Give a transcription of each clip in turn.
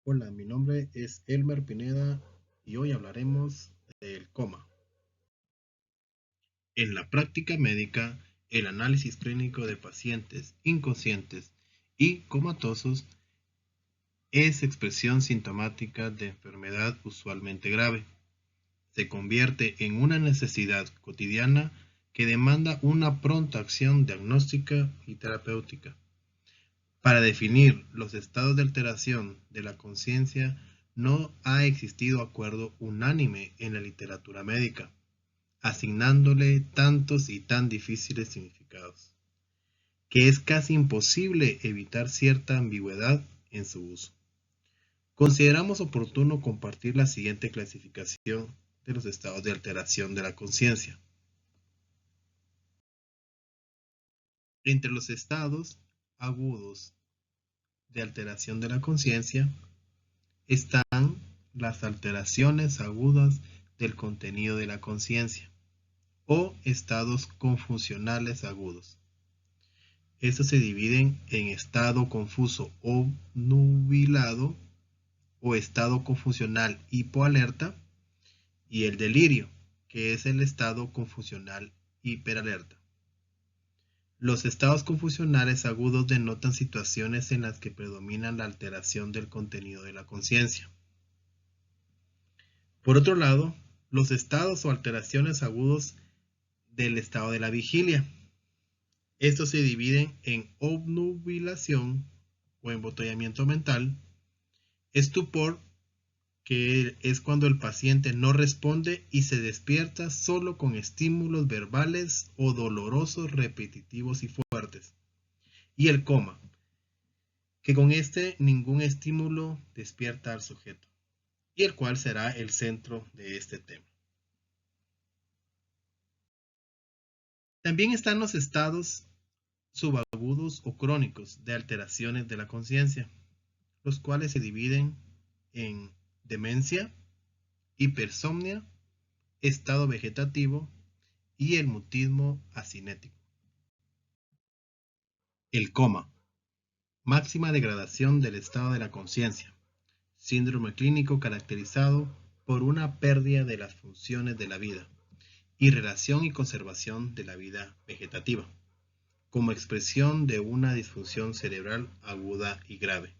Hola, mi nombre es Elmer Pineda y hoy hablaremos del coma. En la práctica médica, el análisis clínico de pacientes inconscientes y comatosos es expresión sintomática de enfermedad usualmente grave. Se convierte en una necesidad cotidiana que demanda una pronta acción diagnóstica y terapéutica. Para definir los estados de alteración de la conciencia no ha existido acuerdo unánime en la literatura médica, asignándole tantos y tan difíciles significados, que es casi imposible evitar cierta ambigüedad en su uso. Consideramos oportuno compartir la siguiente clasificación de los estados de alteración de la conciencia. Entre los estados agudos de alteración de la conciencia están las alteraciones agudas del contenido de la conciencia o estados confusionales agudos. Estos se dividen en estado confuso obnubilado o estado confusional hipoalerta y el delirio, que es el estado confusional hiperalerta. Los estados confusionales agudos denotan situaciones en las que predomina la alteración del contenido de la conciencia. Por otro lado, los estados o alteraciones agudos del estado de la vigilia. Estos se dividen en obnubilación o embotellamiento mental, estupor, que es cuando el paciente no responde y se despierta solo con estímulos verbales o dolorosos, repetitivos y fuertes, y el coma, que con este ningún estímulo despierta al sujeto, y el cual será el centro de este tema. También están los estados subagudos o crónicos de alteraciones de la conciencia, los cuales se dividen en demencia, hipersomnia, estado vegetativo y el mutismo asinético. El coma, máxima degradación del estado de la conciencia, síndrome clínico caracterizado por una pérdida de las funciones de la vida y relación y conservación de la vida vegetativa, como expresión de una disfunción cerebral aguda y grave.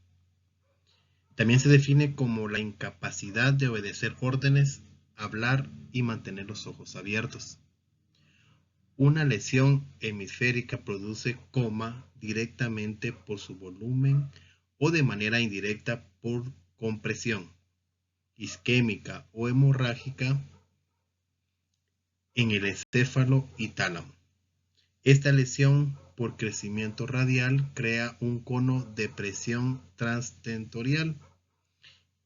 También se define como la incapacidad de obedecer órdenes, hablar y mantener los ojos abiertos. Una lesión hemisférica produce coma directamente por su volumen o de manera indirecta por compresión isquémica o hemorrágica en el encéfalo y tálamo. Esta lesión por crecimiento radial crea un cono de presión transtentorial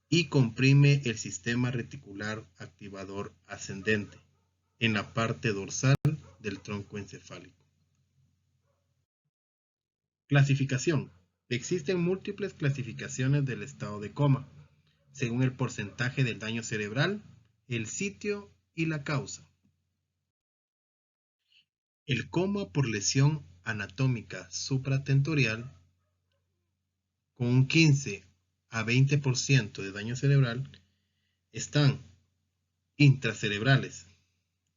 y comprime el sistema reticular activador ascendente en la parte dorsal del tronco encefálico. Clasificación. Existen múltiples clasificaciones del estado de coma, según el porcentaje del daño cerebral, el sitio y la causa. El coma por lesión anatómica supratentorial, con un 15 a 20% de daño cerebral, están intracerebrales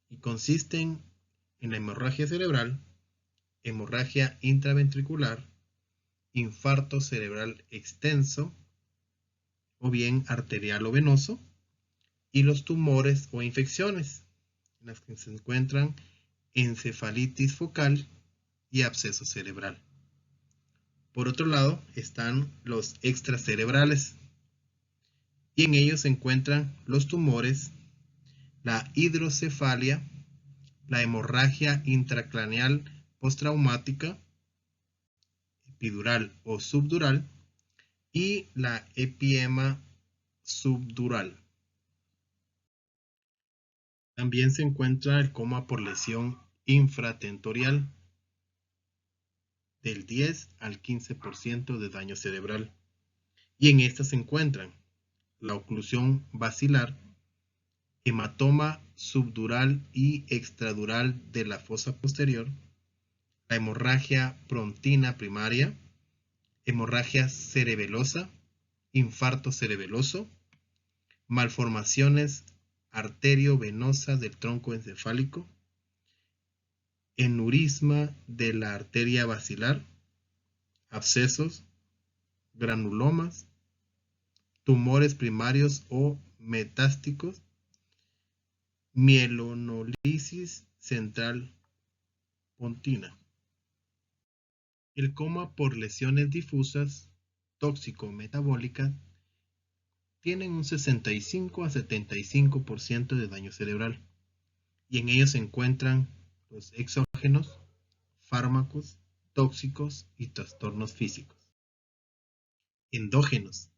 y consisten en la hemorragia cerebral, hemorragia intraventricular, infarto cerebral extenso o bien arterial o venoso, y los tumores o infecciones, en las que se encuentran encefalitis focal y absceso cerebral. Por otro lado están los extracerebrales, y en ellos se encuentran los tumores, la hidrocefalia, la hemorragia intracraneal postraumática, epidural o subdural, y la epiema subdural. También se encuentra el coma por lesión infratentorial, del 10 al 15% de daño cerebral, y en esta se encuentran la oclusión basilar, hematoma subdural y extradural de la fosa posterior, la hemorragia frontina primaria, hemorragia cerebelosa, infarto cerebeloso, malformaciones arteriovenosas del tronco encefálico, eneurisma de la arteria basilar, abscesos, granulomas, tumores primarios o metásticos, mielonolisis central pontina. El coma por lesiones difusas tóxico-metabólicas tienen un 65 a 75% de daño cerebral, y en ellos se encuentran los exógenos, fármacos, tóxicos y trastornos físicos. Endógenos.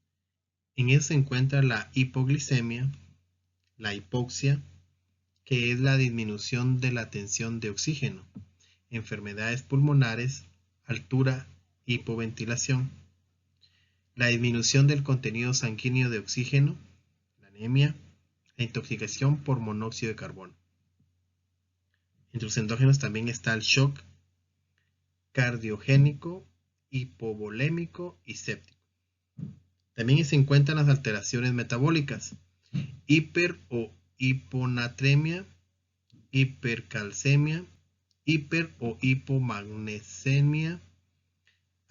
En ellos se encuentra la hipoglicemia, la hipoxia, que es la disminución de la tensión de oxígeno, enfermedades pulmonares, altura, hipoventilación, la disminución del contenido sanguíneo de oxígeno, la anemia, la intoxicación por monóxido de carbono. Entre los endógenos también está el shock cardiogénico, hipovolémico y séptico. También se encuentran las alteraciones metabólicas, hiper o hiponatremia, hipercalcemia, hiper o hipomagnesemia,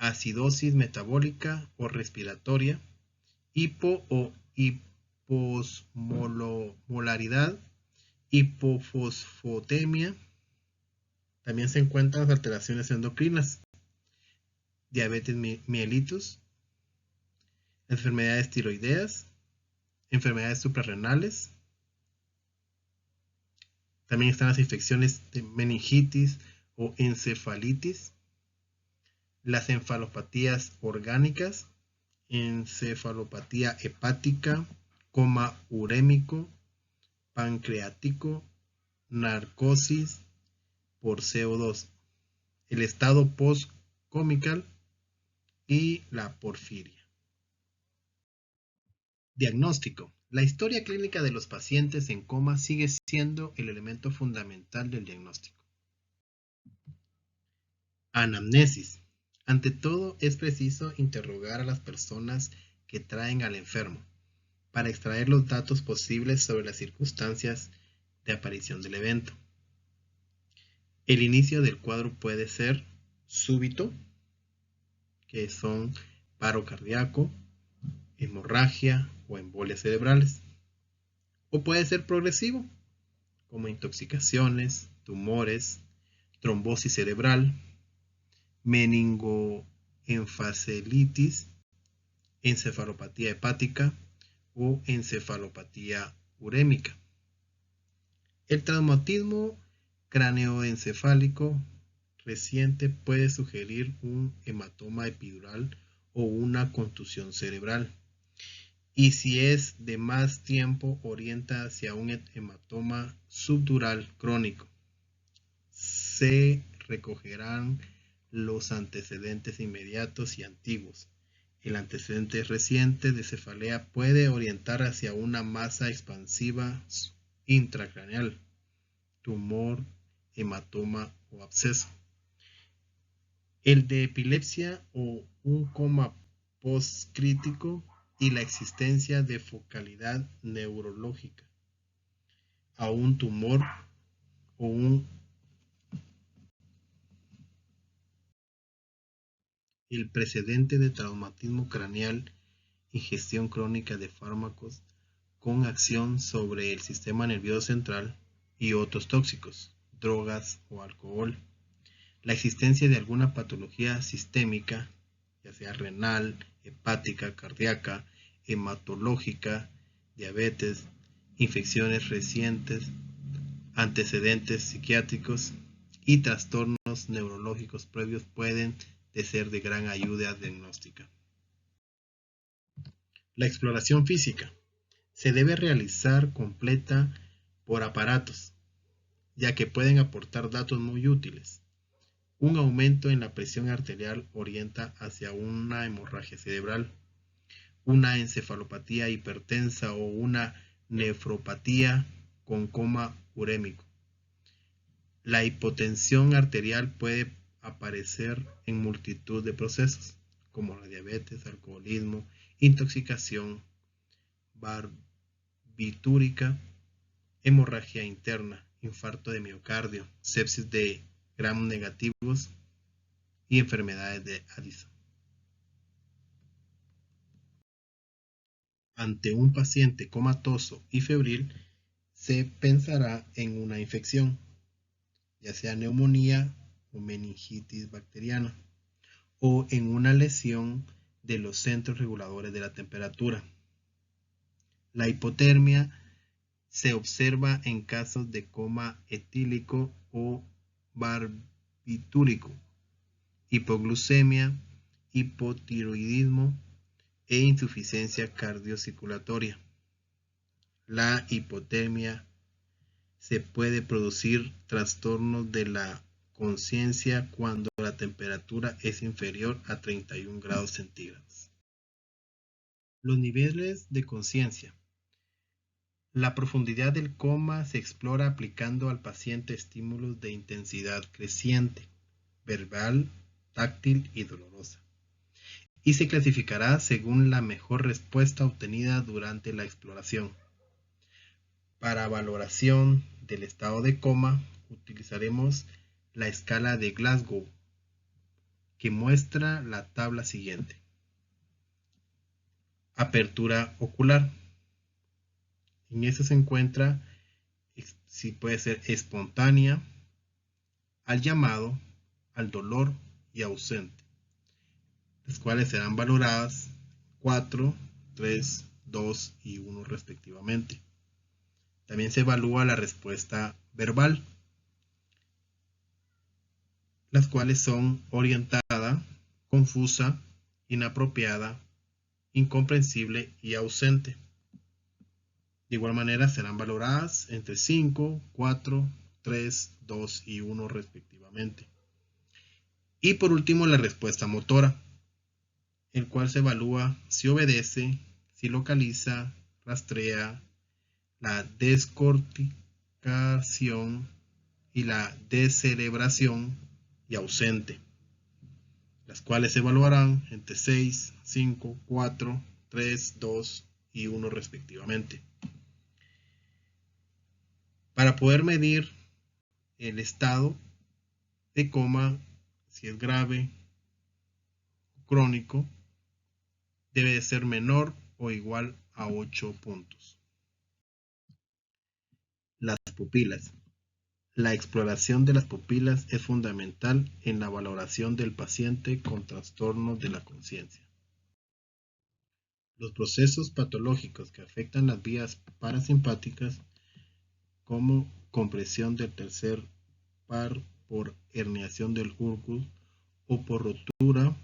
acidosis metabólica o respiratoria, hipo o hiposmolaridad, hipofosfotemia. También se encuentran las alteraciones endocrinas, diabetes mellitus, enfermedades tiroideas, enfermedades suprarrenales. También están las infecciones de meningitis o encefalitis, las encefalopatías orgánicas, encefalopatía hepática, coma urémico, pancreático, narcosis por CO2, el estado post-comical y la porfiria. Diagnóstico. La historia clínica de los pacientes en coma sigue siendo el elemento fundamental del diagnóstico. Anamnesis. Ante todo, es preciso interrogar a las personas que traen al enfermo para extraer los datos posibles sobre las circunstancias de aparición del evento. El inicio del cuadro puede ser súbito, que son paro cardíaco, hemorragia o embolias cerebrales, o puede ser progresivo, como intoxicaciones, tumores, trombosis cerebral, meningoencefalitis, encefalopatía hepática o encefalopatía urémica. El traumatismo craneoencefálico reciente puede sugerir un hematoma epidural o una contusión cerebral, y si es de más tiempo orienta hacia un hematoma subdural crónico. Se recogerán los antecedentes inmediatos y antiguos. El antecedente reciente de cefalea puede orientar hacia una masa expansiva intracraneal, tumor, hematoma o absceso. El de epilepsia o un coma postcrítico y la existencia de focalidad neurológica a un tumor o el precedente de traumatismo craneal, ingestión crónica de fármacos con acción sobre el sistema nervioso central y otros tóxicos, drogas o alcohol, la existencia de alguna patología sistémica, ya sea renal, hepática, cardíaca, hematológica, diabetes, infecciones recientes, antecedentes psiquiátricos y trastornos neurológicos previos pueden ser de gran ayuda diagnóstica. La exploración física se debe realizar completa por aparatos, ya que pueden aportar datos muy útiles. Un aumento en la presión arterial orienta hacia una hemorragia cerebral, una encefalopatía hipertensa o una nefropatía con coma urémico. La hipotensión arterial puede aparecer en multitud de procesos, como la diabetes, alcoholismo, intoxicación barbitúrica, hemorragia interna, infarto de miocardio, sepsis de gram negativos y enfermedades de Addison. Ante un paciente comatoso y febril, se pensará en una infección, ya sea neumonía o meningitis bacteriana, o en una lesión de los centros reguladores de la temperatura. La hipotermia se observa en casos de coma etílico o barbitúrico, hipoglucemia, hipotiroidismo e insuficiencia cardiocirculatoria. La hipotermia se puede producir trastornos de la conciencia cuando la temperatura es inferior a 31 grados centígrados. Los niveles de conciencia. La profundidad del coma se explora aplicando al paciente estímulos de intensidad creciente, verbal, táctil y dolorosa, y se clasificará según la mejor respuesta obtenida durante la exploración. Para valoración del estado de coma, utilizaremos la escala de Glasgow, que muestra la tabla siguiente. Apertura ocular. En eso se encuentra si puede ser espontánea, al llamado, al dolor y ausente, las cuales serán valoradas 4, 3, 2 y 1 respectivamente. También se evalúa la respuesta verbal, las cuales son orientada, confusa, inapropiada, incomprensible y ausente. De igual manera serán valoradas entre 5, 4, 3, 2 y 1 respectivamente. Y por último la respuesta motora, el cual se evalúa si obedece, si localiza, rastrea, la descorticación y la descerebración y ausente, las cuales se evaluarán entre 6, 5, 4, 3, 2 y 1 respectivamente. Para poder medir el estado de coma, si es grave o crónico, debe de ser menor o igual a 8 puntos. Las pupilas. La exploración de las pupilas es fundamental en la valoración del paciente con trastornos de la conciencia. Los procesos patológicos que afectan las vías parasimpáticas, como compresión del tercer par por herniación del urcus o por rotura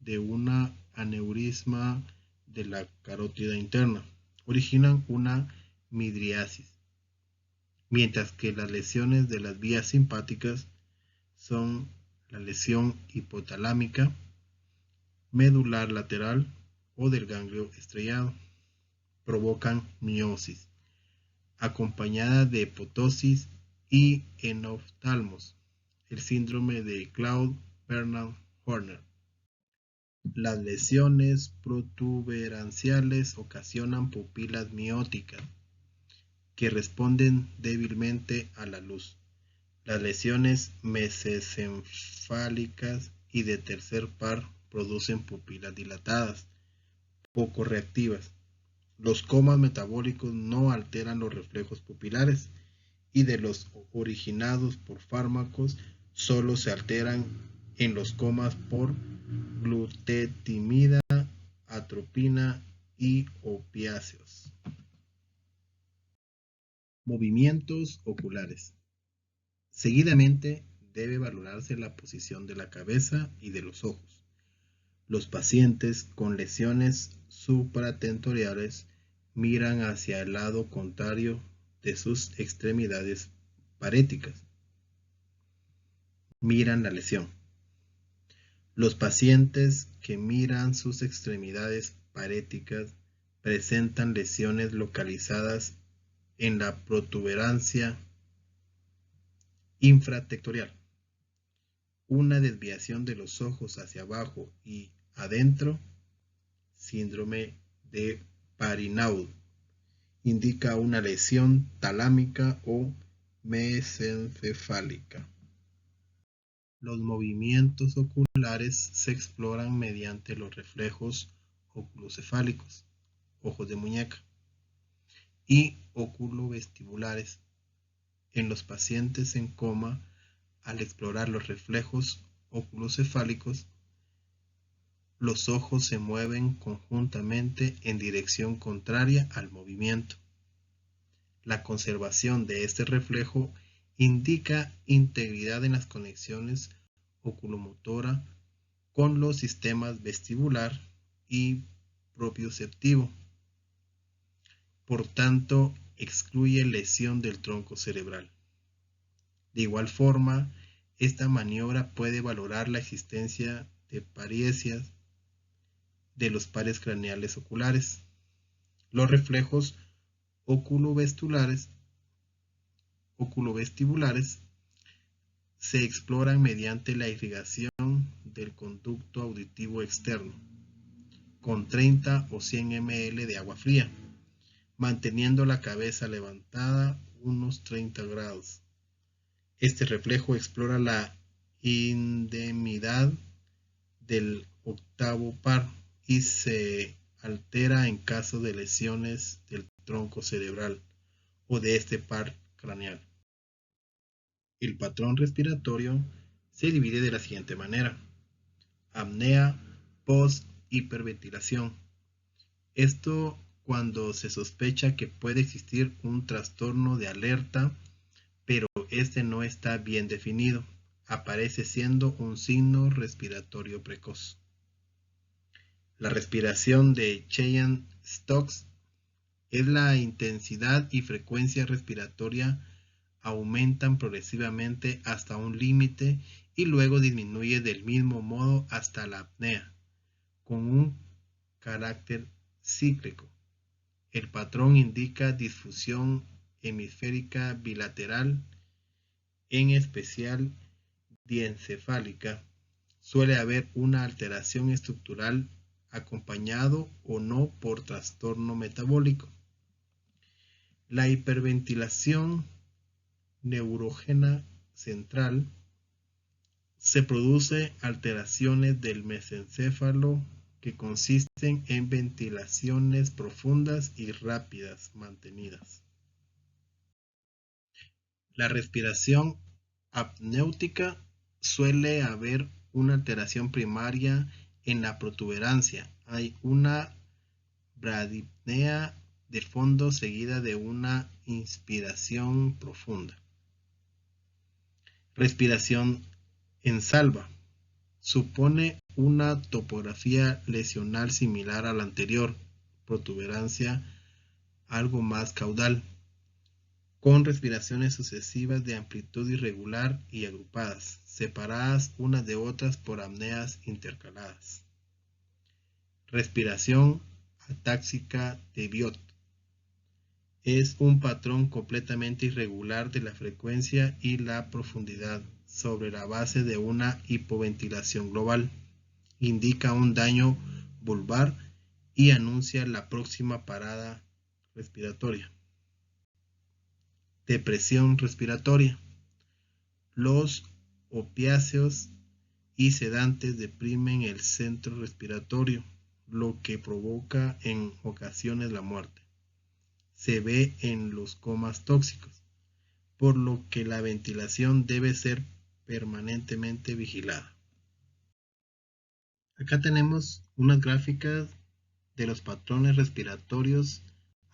de una aneurisma de la carótida interna, originan una midriasis, mientras que las lesiones de las vías simpáticas son la lesión hipotalámica, medular lateral o del ganglio estriado. Provocan miosis, acompañada de ptosis y enoftalmos, el síndrome de Claude-Bernard-Horner. Las lesiones protuberanciales ocasionan pupilas mióticas que responden débilmente a la luz. Las lesiones mesencefálicas y de tercer par producen pupilas dilatadas, poco reactivas. Los comas metabólicos no alteran los reflejos pupilares y de los originados por fármacos solo se alteran en los comas por glutetimida, atropina y opiáceos. Movimientos oculares. Seguidamente debe valorarse la posición de la cabeza y de los ojos. Los pacientes con lesiones supratentoriales miran hacia el lado contrario de sus extremidades paréticas. Miran la lesión. Los pacientes que miran sus extremidades paréticas presentan lesiones localizadas en la protuberancia infratectorial, una desviación de los ojos hacia abajo y adentro, síndrome de Parinaudo. Indica una lesión talámica o mesencefálica. Los movimientos oculares se exploran mediante los reflejos oculocefálicos, ojos de muñeca, y oculovestibulares. En los pacientes en coma, al explorar los reflejos oculocefálicos, los ojos se mueven conjuntamente en dirección contraria al movimiento. La conservación de este reflejo indica integridad en las conexiones oculomotora con los sistemas vestibular y propioceptivo. Por tanto, excluye lesión del tronco cerebral. De igual forma, esta maniobra puede valorar la existencia de paresias de los pares craneales oculares. Los reflejos oculovestibulares se exploran mediante la irrigación del conducto auditivo externo con 30 o 100 ml de agua fría, manteniendo la cabeza levantada unos 30 grados. Este reflejo explora la indemnidad del octavo par y se altera en caso de lesiones del tronco cerebral o de este par craneal. El patrón respiratorio se divide de la siguiente manera: apnea post-hiperventilación. Esto cuando se sospecha que puede existir un trastorno de alerta, pero este no está bien definido. Aparece siendo un signo respiratorio precoz. La respiración de Cheyne-Stokes es la intensidad y frecuencia respiratoria aumentan progresivamente hasta un límite y luego disminuye del mismo modo hasta la apnea, con un carácter cíclico. El patrón indica disfunción hemisférica bilateral, en especial diencefálica. Suele haber una alteración estructural acompañado o no por trastorno metabólico. La hiperventilación neurógena central se produce alteraciones del mesencéfalo que consisten en ventilaciones profundas y rápidas mantenidas. La respiración apnéutica suele haber una alteración primaria en la protuberancia. Hay una bradipnea de fondo seguida de una inspiración profunda. Respiración en salva. Supone una topografía lesional similar a la anterior, protuberancia algo más caudal, con respiraciones sucesivas de amplitud irregular y agrupadas, separadas unas de otras por apneas intercaladas. Respiración atáxica de Biot. Es un patrón completamente irregular de la frecuencia y la profundidad sobre la base de una hipoventilación global. Indica un daño vulvar y anuncia la próxima parada respiratoria. Depresión respiratoria. Los opiáceos y sedantes deprimen el centro respiratorio, lo que provoca en ocasiones la muerte. Se ve en los comas tóxicos, por lo que la ventilación debe ser permanentemente vigilada. Acá tenemos unas gráficas de los patrones respiratorios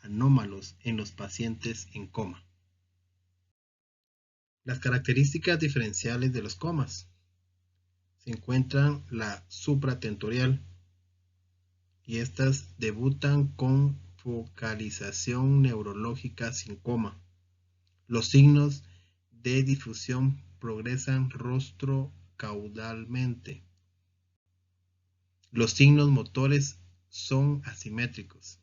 anómalos en los pacientes en coma. Las características diferenciales de los comas. Se encuentran la supratentorial, y estas debutan con focalización neurológica sin coma. Los signos de difusión progresan rostro-caudalmente. Los signos motores son asimétricos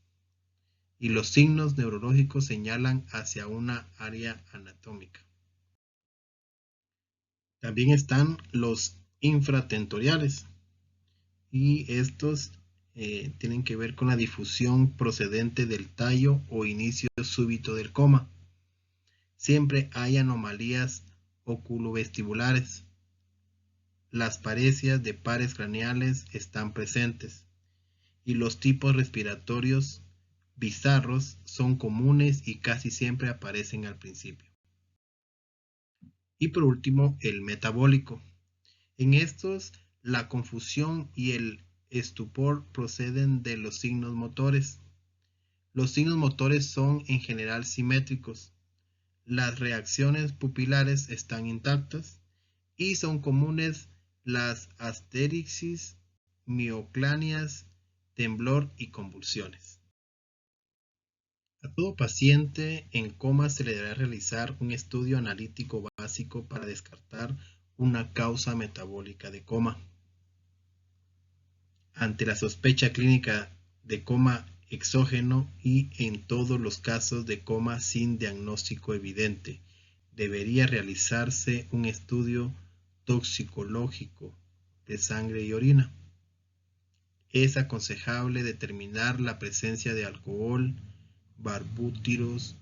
y los signos neurológicos señalan hacia una área anatómica. También están los infratentoriales, y estos tienen que ver con la difusión procedente del tallo o inicio súbito del coma. Siempre hay anomalías oculovestibulares. Las parecias de pares craneales están presentes y los tipos respiratorios bizarros son comunes y casi siempre aparecen al principio. Y por último, el metabólico. En estos, la confusión y el estupor proceden de los signos motores. Los signos motores son en general simétricos. Las reacciones pupilares están intactas y son comunes las asterixis, mioclanias, temblor y convulsiones. A todo paciente en coma se le deberá realizar un estudio analítico básico para descartar una causa metabólica de coma. Ante la sospecha clínica de coma exógeno y en todos los casos de coma sin diagnóstico evidente, debería realizarse un estudio toxicológico de sangre y orina. Es aconsejable determinar la presencia de alcohol, barbútiros,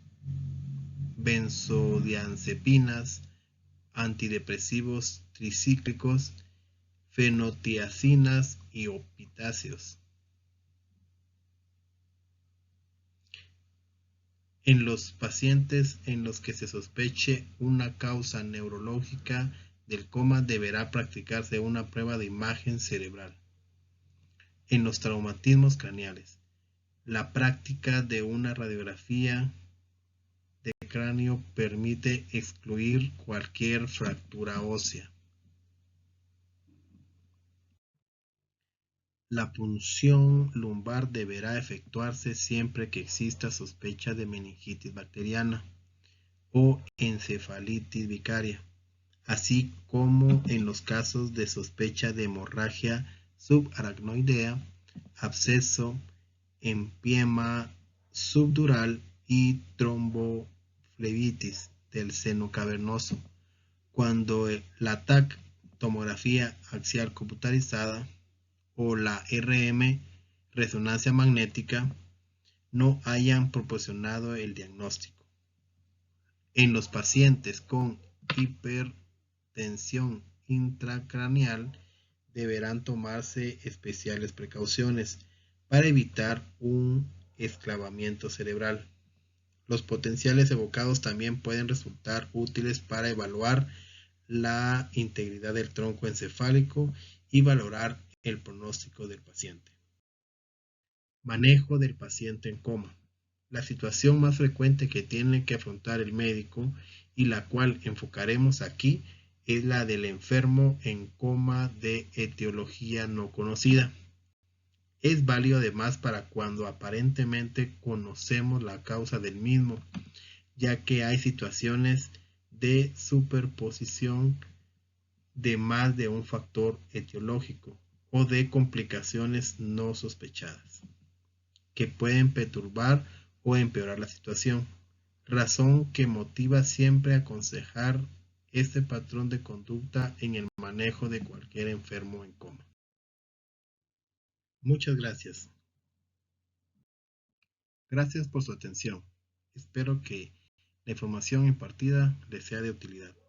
benzodiazepinas, antidepresivos tricíclicos, fenotiacinas y opiáceos. En los pacientes en los que se sospeche una causa neurológica del coma deberá practicarse una prueba de imagen cerebral. En los traumatismos craneales, la práctica de una radiografía de cráneo permite excluir cualquier fractura ósea. La punción lumbar deberá efectuarse siempre que exista sospecha de meningitis bacteriana o encefalitis vicaria, así como en los casos de sospecha de hemorragia subaracnoidea, absceso, empiema subdural y tromboflebitis del seno cavernoso, cuando la TAC, tomografía axial computarizada, o la RM, resonancia magnética, no hayan proporcionado el diagnóstico. En los pacientes con hipertensión intracraneal deberán tomarse especiales precauciones para evitar un esclavamiento cerebral. Los potenciales evocados también pueden resultar útiles para evaluar la integridad del tronco encefálico y valorar el pronóstico del paciente. Manejo del paciente en coma. La situación más frecuente que tiene que afrontar el médico y la cual enfocaremos aquí es la del enfermo en coma de etiología no conocida. Es válido además para cuando aparentemente conocemos la causa del mismo, ya que hay situaciones de superposición de más de un factor etiológico o de complicaciones no sospechadas, que pueden perturbar o empeorar la situación, razón que motiva siempre a aconsejar este patrón de conducta en el manejo de cualquier enfermo en coma. Muchas gracias. Gracias por su atención. Espero que la información impartida les sea de utilidad.